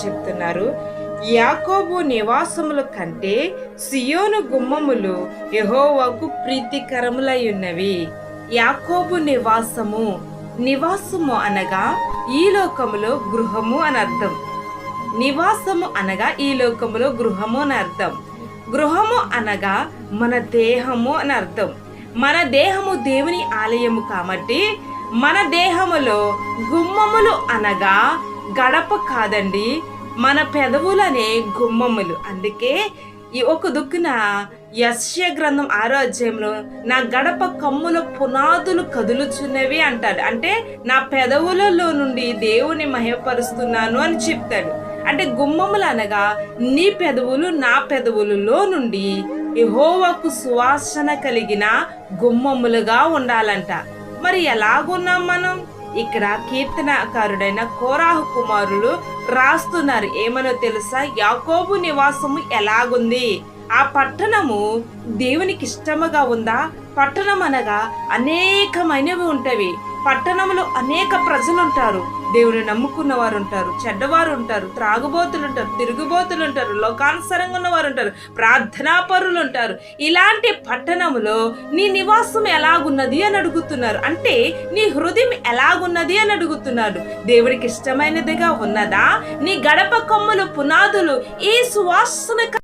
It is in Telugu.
చెప్తున్నారు, యాకోబు నివాసముల కంటే సియోను గుమ్మములు యెహోవాకు ప్రీతికరములై ఉన్నవి. యాకోబు నివాసము అనగా ఈ లోకములో గృహము అని అర్థం. నివాసము అనగా ఈ లోకములో గృహము అని అర్థం. గృహము అనగా మన దేహము అని అర్థం. మన దేహము దేవుని ఆలయము కాబట్టి మన దేహములో గుమ్మములు అనగా గడప కాదండి, మన పెదవులనే గుమ్మములు. అందుకే ఈ ఒక దుక్కున యెషయా గ్రంథం 6వ అధ్యాయంలో నా గడప కమ్ముల పునాదులు కదులుచున్నవి అంటాడు. అంటే నా పెదవులలో నుండి దేవుని మహిమపరుస్తున్నాను అని చెప్తాడు. అంటే గుమ్మములు అనగా నీ పెదవులు నా పెదవులలో నుండి యెహోవాకు సువాసన కలిగిన గుమ్మములుగా ఉండాలంట. మరి ఎలాగున్నాం మనం? ఇక్కడ కీర్తనకారుడైన కోరాహు కుమారులు రాస్తున్నారు. ఏమనో తెలుసా? యాకోబు నివాసము ఎలాగుంది? ఆ పట్టణము దేవునికి ఇష్టముగా ఉందా? పట్టణం అనగా అనేకమైనవి ఉంటవి. పట్టణంలో అనేక ప్రజలు ఉంటారు. దేవుని నమ్ముకున్న వారు ఉంటారు, చెడ్డవారు ఉంటారు, త్రాగుబోతులు ఉంటారు, తిరుగుబోతులు ఉంటారు, లోకానుసారంగా ఉన్నవారు ఉంటారు, ప్రార్థనాపరులు ఉంటారు. ఇలాంటి పట్టణములో నీ నివాసం ఎలాగున్నది అని అడుగుతున్నారు. అంటే నీ హృదయం ఎలాగున్నది అని అడుగుతున్నాడు. దేవుడికి ఇష్టమైనదిగా ఉన్నదా? నీ గడప కొమ్ములు పునాదులు ఈ సువాసన